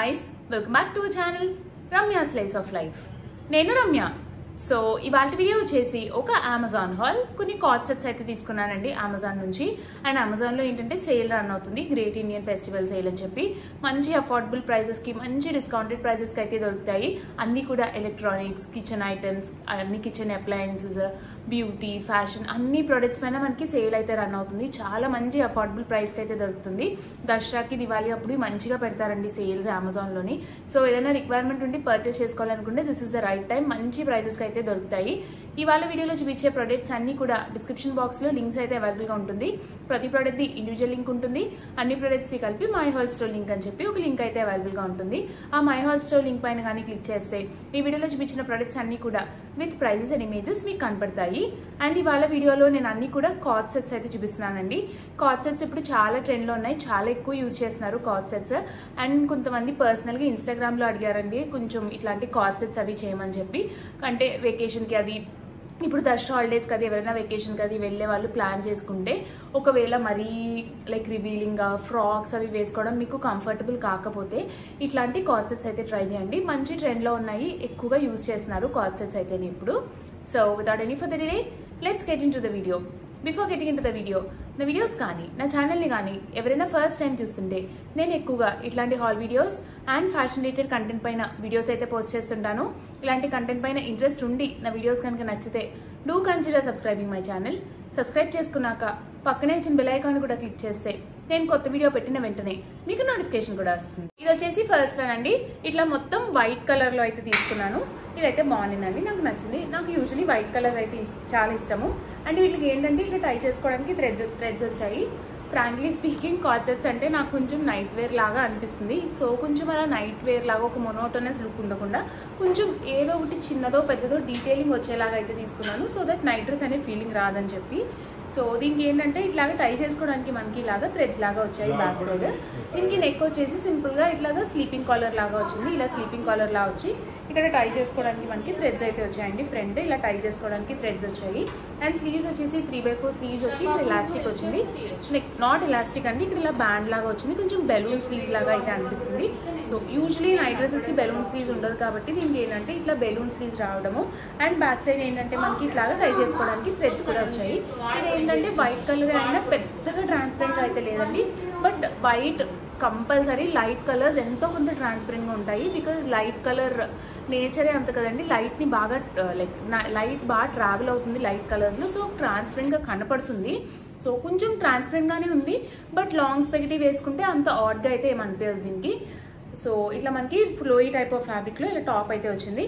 guys, welcome back to our channel Ramya Slice of Life. నేను Ramya. So ఇవాళ video వచ్చేసి ఒక అమెజాన్ హాల్ కొన్ని కార్డ్ సెట్స్ అయితే తీసుకున్నానండి అమెజాన్ నుంచి. అండ్ అమెజాన్ లో ఏంటంటే సేల్ రన్ అవుతుంది, గ్రేట్ ఇండియన్ ఫెస్టివల్ సేల్ అని చెప్పి మంచి అఫోర్డబుల్ ప్రైజెస్ కి మంచి డిస్కౌంటెడ్ ప్రైజెస్ కి అయితే దొరుకుతాయి. అన్ని కూడా ఎలక్ట్రానిక్స్, కిచెన్ ఐటమ్స్, అన్ని కిచెన్ అప్లయన్సెస్, బ్యూటీ, ఫ్యాషన్ అన్ని ప్రొడక్ట్స్ పైన మనకి సేల్ అయితే రన్ అవుతుంది. చాలా మంచి అఫోర్డబుల్ ప్రైస్ కి అయితే దొరుకుతుంది. దసరాకి, దివాళీ అప్పుడు మంచిగా పెడతారండి సేల్స్ అమెజాన్ లోని. సో ఏదైనా రిక్వైర్మెంట్ ఉండి పర్చేస్ చేసుకోవాలనుకుంటే this is the right time. మంచి ప్రైజెస్ అయితే దొరుకుతాయి. ఇవాళ వీడియోలో చూపించే ప్రొడక్ట్స్ అన్ని కూడా డిస్క్రిప్షన్ బాక్స్ లో లింక్స్ అయితే అవైలబుల్ గా ఉంటుంది. ప్రతి ప్రొడక్ట్ ది ఇండివిజువల్ లింక్ ఉంటుంది. అన్ని ప్రొడక్ట్స్ కి కలిపి మై హాల్ స్టోర్ లింక్ అని చెప్పి ఒక లింక్ అయితే అవైలబుల్ గా ఉంటుంది. ఆ మై హాల్ స్టోర్ లింక్ పైన కానీ క్లిక్ చేస్తే ఈ వీడియోలో చూపించిన ప్రొడక్ట్స్ అన్ని కూడా విత్ ప్రైజెస్ అండ్ ఇమేజెస్ మీకు కనపడతాయి. అండ్ ఇవాళ వీడియోలో నేను అన్ని కూడా కార్డ్ సెట్స్ అయితే చూపిస్తున్నానండి. కార్డ్ సెట్స్ ఇప్పుడు చాలా ట్రెండ్ లో ఉన్నాయి, చాలా ఎక్కువ యూజ్ చేస్తున్నారు కార్డ్ సెట్స్. అండ్ కొంతమంది పర్సనల్ గా ఇన్స్టాగ్రామ్ లో అడిగారండి కొంచెం ఇట్లాంటి కార్డ్ సెట్స్ అవి చేయమని చెప్పి. అంటే వెకేషన్ కి అది ఇప్పుడు దసరా హాలిడేస్ కదా, ఎవరైనా వెకేషన్ కదా వెళ్ళే వాళ్ళు ప్లాన్ చేసుకుంటే ఒకవేళ మరీ లైక్ రివీలింగ్ ఫ్రాక్స్ అవి వేసుకోవడం మీకు కంఫర్టబుల్ కాకపోతే ఇట్లాంటి కార్డ్ సెట్స్ అయితే ట్రై చేయండి. మంచి ట్రెండ్ లో ఉన్నాయి, ఎక్కువగా యూజ్ చేస్తున్నారు కార్డ్ సెట్స్ అయితే ఇప్పుడు. So without any further delay let's get in to the video. Before getting in to the videos కానీ నా ఛానల్ని కానీ ఎవరైనా ఫస్ట్ టైం చూస్తుంటే నేను ఎక్కువగా ఇట్లాంటి hall videos and fashion related content పైన వీడియోస్ అయితే పోస్ట్ చేస్తుంటాను. ఇలాంటి కంటెంట్ పైన ఇంట్రెస్ట్ ఉండి నా వీడియోస్ కనుక నచ్చితే do consider subscribing my channel. Subscribe చేసుకున్నాక పక్కనే ఇచ్చిన బెల్ ఐకాన్ కూడా క్లిక్ చేస్తే నేను కొత్త వీడియో పెట్టిన వెంటనే మీకు నోటిఫికేషన్ కూడా వస్తుంది. ఇది వచ్చేసి ఫస్ట్ వన్ అండి. ఇట్లా మొత్తం వైట్ కలర్ లో అయితే తీసుకున్నాను. ఇదైతే బాగుండిందండి, నాకు నచ్చింది. నాకు యూజువలీ వైట్ కలర్స్ అయితే చాలా ఇష్టము. అండ్ వీటికి ఏంటంటే ఇట్లా టై చేసుకోవడానికి థ్రెడ్స్ వచ్చాయి. ఫ్రాంక్లీ స్పీకింగ్ కార్డ్ సెట్స్ అంటే నాకు కొంచెం నైట్ వేర్ లాగా అనిపిస్తుంది. సో కొంచెం అలా నైట్ వేర్ లాగా ఒక మొనోటోనస్ లుక్ ఉండకుండా కొంచెం ఏదో ఒకటి చిన్నదో పెద్దదో డీటెయిలింగ్ వచ్చేలాగా అయితే తీసుకున్నాను. సో దట్ నైట్ డ్రెస్ అనే ఫీలింగ్ రాదని చెప్పి. సో దీనికి ఏంటంటే ఇట్లాగా టై చేసుకోవడానికి మనకి ఇలాగా థ్రెడ్స్ లాగా వచ్చాయి బ్యాక్ సైడ్. దీనికి నెక్ వచ్చేసి సింపుల్ గా ఇట్లాగా స్లీపింగ్ కాలర్ లాగా వచ్చింది. ఇలా స్లీపింగ్ కాలర్ లా వచ్చి ఇక్కడ టై చేసుకోవడానికి మనకి థ్రెడ్స్ అయితే వచ్చాయండి. ఫ్రంట్ ఇలా టై చేసుకోవడానికి థ్రెడ్స్ వచ్చాయి. అండ్ స్లీవ్స్ వచ్చేసి 3/4 స్లీవ్స్ వచ్చి ఇక్కడ ఎలాస్టిక్ వచ్చింది. నాట్ ఎలాస్టిక్ అండి, ఇక్కడ ఇలా బ్యాండ్ లాగా వచ్చింది. కొంచెం బెలూన్ స్లీవ్స్ లాగా అయితే అనిపిస్తుంది. సో యూజువలీ నైట్ డ్రెసెస్ కి బెలూన్ స్లీవ్స్ ఉండదు కాబట్టి దీనికి ఏంటంటే ఇట్లా బెలూన్ స్లీవ్స్ రావడము. అండ్ బ్యాక్ సైడ్ ఏంటంటే మనకి ఇట్లాగా టై చేసుకోవడానికి థ్రెడ్స్ కూడా వచ్చాయి. ఇది ఏంటంటే వైట్ కలర్ అయినా పెద్దగా ట్రాన్స్పరెంట్ అయితే లేదండి, but white compulsory. Light colours ఎంతో కొంత ట్రాన్స్పరెంట్ గా ఉంటాయి, బికాజ్ లైట్ కలర్ నేచరే అంత కదండి. లైట్ ని బాగా లైట్ బాగా ట్రావెల్ అవుతుంది లైట్ కలర్స్ లో. సో ట్రాన్స్పరెంట్ గా కనపడుతుంది. సో కొంచెం ట్రాన్స్పరెంట్ గానే ఉంది, బట్ లాంగ్ స్పెగటీ వేసుకుంటే అంత ఆడ్ గా అయితే ఏమనిపించదు దీనికి. సో ఇట్లా మనకి ఫ్లోయి టైప్ ఆఫ్ ఫ్యాబ్రిక్ లో ఇలా టాప్ అయితే వచ్చింది.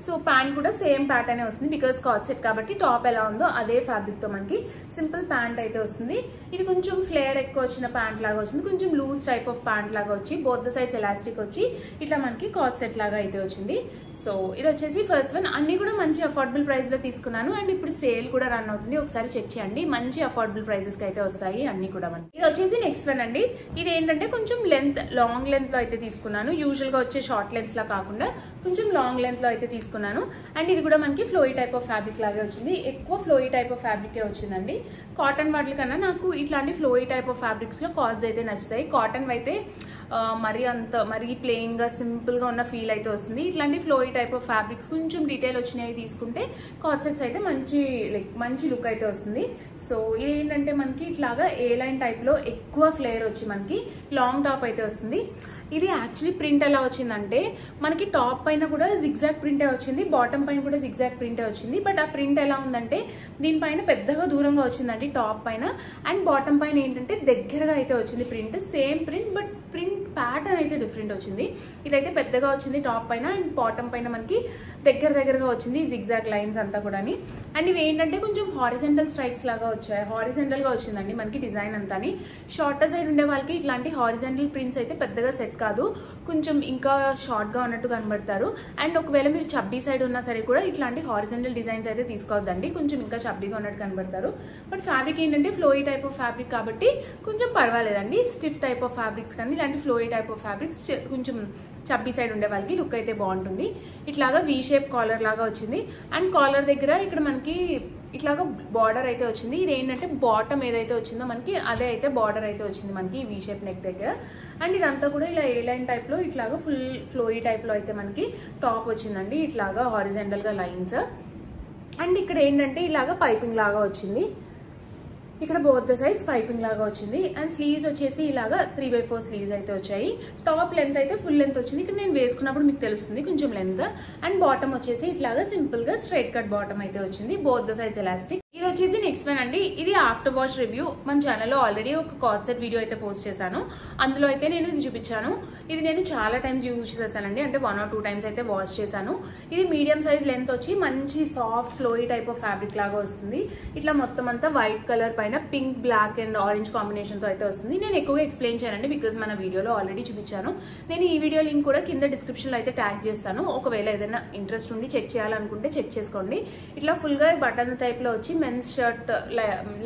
సో ప్యాంట్ కూడా సేమ్ ప్యాటర్న్ వస్తుంది, బికాస్ కార్డ్ సెట్ కాబట్టి టాప్ ఎలా ఉందో అదే ఫ్యాబ్రిక్ తో మనకి సింపుల్ ప్యాంట్ అయితే వస్తుంది. ఇది కొంచెం ఫ్లేర్ ఎక్కువ వచ్చిన ప్యాంట్ లాగా వచ్చింది, కొంచెం లూజ్ టైప్ ఆఫ్ ప్యాంట్ లాగా వచ్చి బోత్ ద సైడ్స్ ఎలాస్టిక్ వచ్చి ఇట్లా మనకి కార్డ్ సెట్ లాగా అయితే వచ్చింది. సో ఇది వచ్చేసి ఫస్ట్ వన్. అన్ని కూడా మంచి అఫోర్డబుల్ ప్రైస్ లో తీసుకున్నాను. అండ్ ఇప్పుడు సేల్ కూడా రన్ అవుతుంది, ఒకసారి చెక్ చేయండి. మంచి అఫోర్డబుల్ ప్రైసెస్ కి అయితే వస్తాయి అన్ని కూడా మనకి. ఇది వచ్చేసి నెక్స్ట్ వన్ అండి. ఇది ఏంటంటే కొంచెం లాంగ్ లెంత్ లో అయితే తీసుకున్నాను. యూజువల్ గా వచ్చే షార్ట్ లెంత్స్ లా కాకుండా కొంచెం లాంగ్ లెంత్ లో అయితే తీసుకున్నాను. అండ్ ఇది కూడా మనకి ఫ్లోయి టైప్ ఆఫ్ ఫ్యాబ్రిక్ లాగే వచ్చింది. ఎక్కువ ఫ్లోయి టైప్ ఆఫ్ ఫ్యాబ్రికే వచ్చిందండి. కాటన్ వాటి కన్నా నాకు ఇట్లాంటి ఫ్లోయి టైప్ ఆఫ్ ఫ్యాబ్రిక్స్ లో కార్డ్స్ అయితే నచ్చుతాయి. కాటన్ అయితే మరీ ప్లెయిన్ గా సింపుల్ గా ఉన్న ఫీల్ అయితే వస్తుంది. ఇట్లాంటి ఫ్లోయి టైప్ ఆఫ్ ఫ్యాబ్రిక్స్ కొంచెం డీటెయిల్ వచ్చినాయి తీసుకుంటే కార్డ్ సెట్స్ అయితే మంచి లుక్ అయితే వస్తుంది. సో ఇది ఏంటంటే మనకి ఇట్లాగా ఏ లైన్ టైప్ లో ఎక్కువ ఫ్లేర్ వచ్చి మనకి లాంగ్ టాప్ అయితే వస్తుంది. ఇది యాక్చువల్లీ ప్రింట్ ఎలా వచ్చిందంటే మనకి టాప్ పైన కూడా జిగ్జాగ్ ప్రింటే వచ్చింది, బాటమ్ పైన కూడా జిగ్జాగ్ ప్రింటే వచ్చింది. బట్ ఆ ప్రింట్ ఎలా ఉందంటే దీనిపైన పెద్దగా దూరంగా వచ్చిందండి టాప్ పైన. అండ్ బాటమ్ పైన ఏంటంటే దగ్గరగా అయితే వచ్చింది print. Same print but print pattern అయితే డిఫరెంట్ వచ్చింది. ఇదైతే పెద్దగా వచ్చింది టాప్ పైన, అండ్ బాటమ్ పైన మనకి దగ్గరగా వచ్చింది జిగ్జాగ్ లైన్స్ అంతా కూడా. అండ్ ఇవి ఏంటంటే కొంచెం హారిజెంటల్ స్ట్రైక్స్ లాగా వచ్చాయి, హారిజెంటల్ గా వచ్చిందండి మనకి డిజైన్ అంతా. షార్టర్ సైడ్ ఉండే వాళ్ళకి ఇట్లాంటి హారిజెంటల్ ప్రింట్స్ అయితే పెద్దగా సెట్ కాదు, కొంచెం ఇంకా షార్ట్ గా ఉన్నట్టు కనబడతారు. అండ్ ఒకవేళ మీరు చబ్బీ సైడ్ ఉన్నా సరే కూడా ఇట్లాంటి హారిజెంటల్ డిజైన్స్ అయితే తీసుకోవద్దండి, కొంచెం ఇంకా చబ్బీగా ఉన్నట్టు కనబడతారు. బట్ ఫ్యాబ్రిక్ ఏంటంటే ఫ్లోయి టైప్ ఆఫ్ ఫ్యాబ్రిక్ కాబట్టి కొంచెం పర్వాలేదండి. స్టిఫ్ టైప్ ఆఫ్ ఫ్యాబ్రిక్స్ కానీ ఇలాంటి ఫ్లోయి టైప్ ఆఫ్ ఫ్యాబ్రిక్స్ కొంచెం చబ్బీ సైడ్ ఉండే వాళ్ళకి లుక్ అయితే బాగుంటుంది. ఇట్లాగా వీ షేప్ కాలర్ లాగా వచ్చింది. అండ్ కాలర్ దగ్గర ఇక్కడ మనకి ఇట్లాగా బార్డర్ అయితే వచ్చింది. ఇది ఏంటంటే బాటమ్ ఏదైతే వచ్చిందో మనకి అదే అయితే బార్డర్ అయితే వచ్చింది మనకి వీ షేప్ నెక్ దగ్గర. అండ్ ఇదంతా కూడా ఇలా ఏ లైన్ టైప్లో ఇట్లాగా ఫుల్ ఫ్లోయీ టైప్లో అయితే మనకి టాప్ వచ్చిందండి. ఇట్లాగా హారిజెంటల్గా లైన్స్. అండ్ ఇక్కడ ఏంటంటే ఇలాగా పైపింగ్ లాగా వచ్చింది. ఇక్కడ బోత్ ద సైడ్స్ పైపింగ్ లాగా వచ్చింది. అండ్ స్లీవ్స్ వచ్చేసి ఇలాగా 3/4 స్లీవ్స్ అయితే వచ్చాయి. టాప్ లెంత్ అయితే ఫుల్ లెంత్ వచ్చింది. ఇక్కడ నేను వేసుకున్నప్పుడు మీకు తెలుస్తుంది కొంచెం లెంత్. అండ్ బాటమ్ వచ్చేసి ఇట్లాగా సింపుల్ గా స్ట్రైట్ కట్ బాటమ్ అయితే వచ్చింది. Both the sides elastic. ఇది వచ్చేసి నెక్స్ట్ వన్ అండి. ఇది ఆఫ్టర్ వాష్ రివ్యూ. మన ఛానల్లో ఆల్రెడీ ఒక కార్డ్ సెట్ వీడియో అయితే పోస్ట్ చేశాను. అందులో అయితే నేను ఇది చూపించాను. ఇది నేను చాలా టైమ్స్ యూజ్ చేశానండి. అంటే 1 or 2 times అయితే వాష్ చేశాను. ఇది మీడియం సైజ్ లెంత్ వచ్చి మంచి soft flowy type of fabric లాగా వస్తుంది. ఇట్లా మొత్తం అంతా వైట్ కలర్ పైన pink, black and orange combination తో అయితే వస్తుంది. నేను ఎక్కువగా ఎక్స్ప్లెయిన్ చేయనండి బికాజ్ మన వీడియోలో ఆల్రెడీ చూపించాను. నేను ఈ వీడియో లింక్ కూడా కింద డిస్క్రిప్షన్ లో అయితే ట్యాగ్ చేస్తాను. ఒకవేళ ఏదైనా ఇంట్రెస్ట్ ఉండి చెక్ చేయాలనుకుంటే చెక్ చేసుకోండి. ఇట్లా ఫుల్ గా బటన్ టైప్ లో వచ్చి men's shirt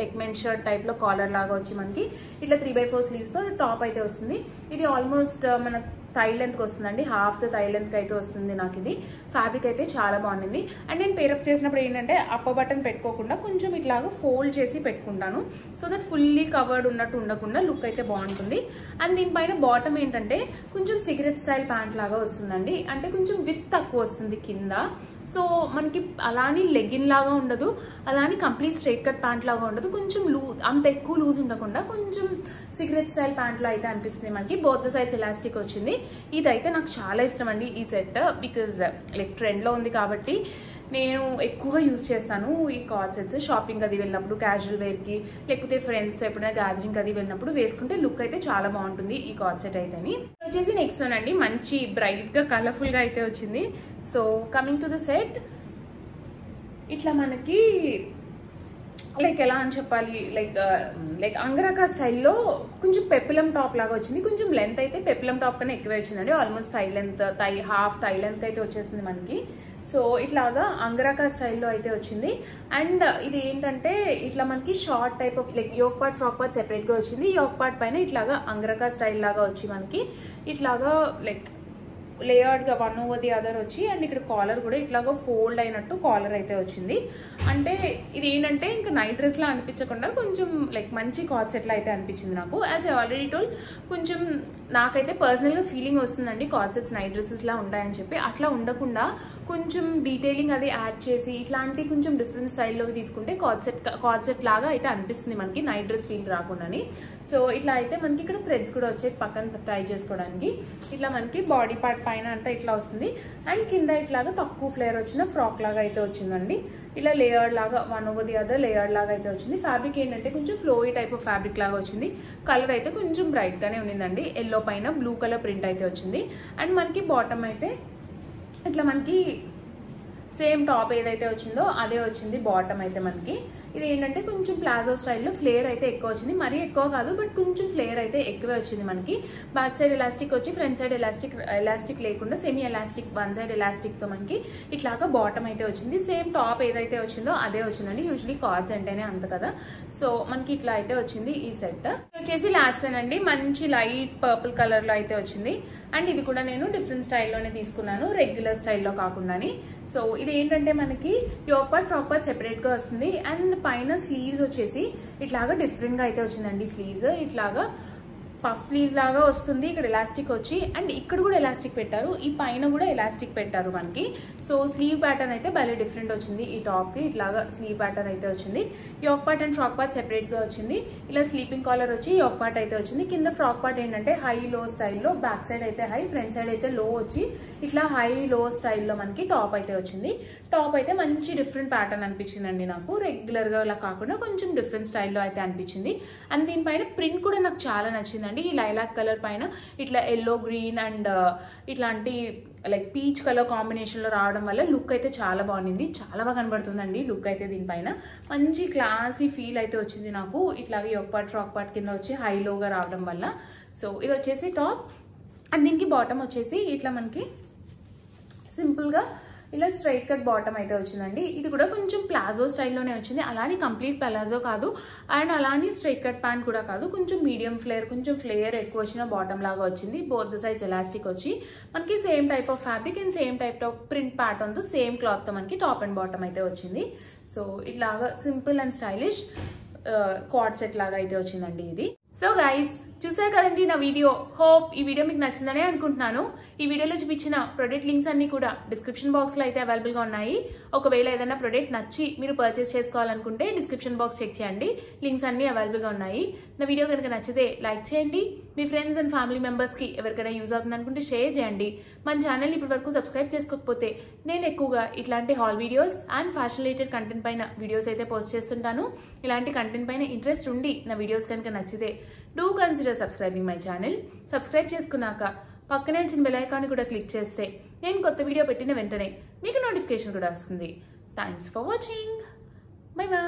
like men's shirt type లో కాలర్ లాగా వచ్చి మనకి ఇట్లా 3/4 స్లీవ్స్ తో టాప్ అయితే వస్తుంది. ఇది ఆల్మోస్ట్ మన థై లెంత్ కి వస్తుందండి. హాఫ్ ద థై లెంత్ కి అయితే వస్తుంది. నాకు ఇది ఫ్యాబ్రిక్ అయితే చాలా బాగుంది. అండ్ నేను పేరప్ చేసినప్పుడు ఏంటంటే అప్పర్ బటన్ పెట్టుకోకుండా కొంచెం ఇట్లాగా ఫోల్డ్ చేసి పెట్టుకుంటాను. సో దట్ ఫుల్లీ కవర్డ్ ఉన్నట్టు ఉండకుండా లుక్ అయితే బాగుంటుంది. అండ్ దీనిపైన బాటమ్ ఏంటంటే కొంచెం సిగరెట్ స్టైల్ ప్యాంట్ లాగా వస్తుందండి. అంటే కొంచెం విత్ తక్కువ వస్తుంది కింద. సో మనకి అలాని లెగ్గిన్ లాగా ఉండదు, అలాని కంప్లీట్ స్ట్రైట్ కట్ ప్యాంట్ లాగా ఉండదు. కొంచెం లూజ్, అంత ఎక్కువ లూజ్ ఉండకుండా కొంచెం సిగరెట్ స్టైల్ ప్యాంట్ లో అయితే అనిపిస్తుంది మనకి. బోత్ ద సైడ్స్ ఎలాస్టిక్ వచ్చింది. ఇదైతే నాకు చాలా ఇష్టం అండి ఈ సెట్. బికాజ్ లైక్ ట్రెండ్ లో ఉంది కాబట్టి నేను ఎక్కువగా యూజ్ చేస్తాను ఈ కార్డ్ సెట్స్. షాపింగ్ అది వెళ్ళినప్పుడు, క్యాజువల్ వేర్ కి, లేకపోతే ఫ్రెండ్స్ ఎప్పుడైనా గ్యాదరింగ్ అది వెళ్ళినప్పుడు వేసుకుంటే లుక్ అయితే చాలా బాగుంటుంది ఈ కార్డ్ సెట్ అయితే. వచ్చేసి నెక్స్ట్ వన్ అండి. మంచి బ్రైట్ గా కలర్ఫుల్ గా అయితే వచ్చింది. So coming to the set, ఇట్లా మనకి లైక్ ఎలా అని చెప్పాలి, లైక్ అంగరకా స్టైల్లో కొంచెం పెప్పిలం టాప్ లాగా వచ్చింది. కొంచెం లెంత్ అయితే పెప్పిలం టాప్ కన్నా ఎక్కువే వచ్చిందండి. Almost thigh length, half thigh length అయితే వచ్చేసింది మనకి. సో ఇట్లాగా అంగరకా స్టైల్లో అయితే వచ్చింది. అండ్ ఇది ఏంటంటే ఇట్లా మనకి short type of like yoke part, frock part separate గా వచ్చింది. యోక్ పార్ట్ పైన ఇట్లాగా అంగరకా స్టైల్ లాగా వచ్చి మనకి ఇట్లాగా లైక్ లేయర్డ్ గా వన్ ఓవర్ ది అదర్ వచ్చి, అండ్ ఇక్కడ కాలర్ కూడా ఇట్లాగా ఫోల్డ్ అయినట్టు కాలర్ అయితే వచ్చింది. అంటే ఇది ఏంటంటే ఇంకా నైట్ డ్రెస్ లా అనిపించకుండా కొంచెం లైక్ మంచి కార్డ్ సెట్ లా అయితే అనిపించింది నాకు. యాజ్ ఐ ఆల్రెడీ టోల్, కొంచెం నాకైతే పర్సనల్ గా ఫీలింగ్ వస్తుందండి కార్డ్ సెట్స్ నైట్ డ్రెస్సెస్ లా ఉంటాయని చెప్పి. అట్లా ఉండకుండా కొంచెం డీటెయిలింగ్ అది యాడ్ చేసి ఇట్లాంటి కొంచెం డిఫరెంట్ స్టైల్లోకి తీసుకుంటే కార్డ్ సెట్ లాగా అయితే అనిపిస్తుంది మనకి, నైట్ డ్రెస్ ఫీల్ రాకుండాని. సో ఇట్లా అయితే మనకి ఇక్కడ థ్రెడ్స్ కూడా వచ్చేది పక్కన ట్రై చేసుకోవడానికి. ఇట్లా మనకి బాడీ పార్ట్ పైన అంతా ఇట్లా వస్తుంది. అండ్ కింద ఇట్లాగా తక్కువ ఫ్లేర్ వచ్చిన ఫ్రాక్ లాగా అయితే వచ్చిందండి. ఇలా లేయర్డ్ లాగా one over the other layered లాగా అయితే వచ్చింది. ఫ్యాబ్రిక్ ఏంటంటే కొంచెం ఫ్లోయీ టైప్ ఆఫ్ ఫ్యాబ్రిక్ లాగా వచ్చింది. కలర్ అయితే కొంచెం బ్రైట్ గానే ఉండిందండి. ఎల్లో పైన బ్లూ కలర్ ప్రింట్ అయితే వచ్చింది. అండ్ మనకి బాటమ్ అయితే ఇట్లా మనకి సేమ్ టాప్ ఏదైతే వచ్చిందో అదే వచ్చింది బాటమ్ అయితే మనకి. ఇది ఏంటంటే కొంచెం ప్లాజో స్టైల్లో ఫ్లేర్ అయితే ఎక్కువ వచ్చింది. మరీ ఎక్కువ కాదు, బట్ కొంచెం ఫ్లేర్ అయితే ఎక్కువే వచ్చింది మనకి. బ్యాక్ సైడ్ ఎలాస్టిక్ వచ్చి ఫ్రంట్ సైడ్ ఎలాస్టిక్ లేకుండా semi elastic one side elastic తో మనకి ఇట్లాగా బాటమ్ అయితే వచ్చింది. సేమ్ టాప్ ఏదైతే వచ్చిందో అదే వచ్చిందండి. యూజువలీ కార్డ్స్ అంటేనే అంత కదా. సో మనకి ఇట్లా అయితే వచ్చింది ఈ సెట్. వచ్చేసి లాస్ట్ వన్ అండి. మంచి లైట్ పర్పుల్ కలర్ లో అయితే వచ్చింది. అండ్ ఇది కూడా నేను డిఫరెంట్ స్టైల్లోనే తీసుకున్నాను, రెగ్యులర్ స్టైల్లో కాకుండాని. సో ఇది ఏంటంటే మనకి yoke part, frock part separate గా వస్తుంది. అండ్ పైన స్లీవ్స్ వచ్చేసి ఇట్లాగా డిఫరెంట్ గా అయితే వచ్చిందండి. స్లీవ్స్ ఇట్లాగా పఫ్ స్లీవ్స్ లాగా వస్తుంది. ఇక్కడ ఎలాస్టిక్ వచ్చి, అండ్ ఇక్కడ కూడా ఎలాస్టిక్ పెట్టారు, ఈ పైన కూడా ఎలాస్టిక్ పెట్టారు మనకి. సో స్లీవ్ ప్యాటర్న్ అయితే భలే డిఫరెంట్ వచ్చింది ఈ టాప్ కి. ఇట్లాగా స్లీవ్ ప్యాటర్న్ అయితే వచ్చింది. Yoke part and frock part separate గా వచ్చింది. ఇలా స్లీపింగ్ కాలర్ వచ్చి యోక్ పార్ట్ అయితే వచ్చింది. కింద ఫ్రాక్ పార్ట్ ఏంటంటే హై లో స్టైల్లో, బ్యాక్ సైడ్ అయితే హై, ఫ్రంట్ సైడ్ అయితే లో వచ్చి ఇట్లా హై లో స్టైల్లో మనకి టాప్ అయితే వచ్చింది. టాప్ అయితే మంచి డిఫరెంట్ ప్యాటర్న్ అనిపించిందండి నాకు. రెగ్యులర్ గా అలా కాకుండా కొంచెం డిఫరెంట్ స్టైల్లో అయితే అనిపించింది. అండ్ దీనిపైన ప్రింట్ కూడా నాకు చాలా నచ్చిందండి. ఈ లైలాక్ కలర్ పైన ఇట్లా ఎల్లో, గ్రీన్ అండ్ ఇట్లాంటి లైక్ పీచ్ కలర్ కాంబినేషన్ లో రావడం వల్ల లుక్ అయితే చాలా బాగుంది. చాలా బాగా కనబడుతుందండి లుక్ అయితే. దీనిపైన మంచి క్లాసీ ఫీల్ అయితే వచ్చింది నాకు. ఇట్లాగే యోక్ పార్ట్, ఫ్రాక్ పార్ట్ కింద వచ్చి హైలోగా రావడం వల్ల. సో ఇది వచ్చేసి టాప్. అండ్ దీనికి బాటమ్ వచ్చేసి ఇట్లా మనకి సింపుల్ గా ఇలా స్ట్రైట్ కట్ బాటమ్ అయితే వచ్చిందండి. ఇది కూడా కొంచెం ప్లాజో స్టైల్లోనే వచ్చింది. అలానే కంప్లీట్ ప్లాజో కాదు, అండ్ అలానే స్ట్రైట్ కట్ ప్యాంట్ కూడా కాదు. కొంచెం మీడియం ఫ్లేర్, కొంచెం ఫ్లేర్ ఎక్కువ వచ్చిన బాటమ్ లాగా వచ్చింది. బోత్ ద సైడ్స్ ఎలాస్టిక్ వచ్చి మనకి same type of fabric and same type of print pattern తో సేమ్ క్లాత్ తో మనకి టాప్ అండ్ బాటమ్ అయితే వచ్చింది. సో ఇట్లాగా simple and stylish card set లాగా అయితే వచ్చిందండి ఇది. సో గైస్ చూసారు కదండి నా వీడియో. హోప్ ఈ వీడియో మీకు నచ్చిందనే అనుకుంటున్నాను. ఈ వీడియోలో చూపించిన ప్రొడక్ట్ లింక్స్ అన్ని కూడా డిస్క్రిప్షన్ బాక్స్ లో అయితే అవైలబుల్ గా ఉన్నాయి. ఒకవేళ ఏదైనా ప్రొడక్ట్ నచ్చి మీరు పర్చేస్ చేసుకోవాలనుకుంటే డిస్క్రిప్షన్ బాక్స్ చెక్ చేయండి, లింక్స్ అన్ని అవైలబుల్ గా ఉన్నాయి. నా వీడియో కనుక నచ్చితే లైక్ చేయండి, మీ ఫ్రెండ్స్ అండ్ ఫ్యామిలీ మెంబర్స్ కి ఎవరికైనా యూజ్ అవుతుంది అనుకుంటే షేర్ చేయండి. మన ఛానల్ ఇప్పటి వరకు సబ్స్క్రైబ్ చేసుకోకపోతే నేను ఎక్కువగా ఇట్లాంటి hall videos and fashion related content పైన వీడియోస్ అయితే పోస్ట్ చేస్తుంటాను. ఇలాంటి కంటెంట్ పైన ఇంట్రెస్ట్ ఉండి నా వీడియోస్ కనుక నచ్చితే do consider subscribing my channel. Subscribe చేసుకున్నాక పక్కనే వచ్చిన బెల్ ఐకాన్ కూడా క్లిక్ చేస్తే నేను కొత్త వీడియో పెట్టిన వెంటనే మీకు నోటిఫికేషన్ కూడా వస్తుంది. Thanks for watching. By by.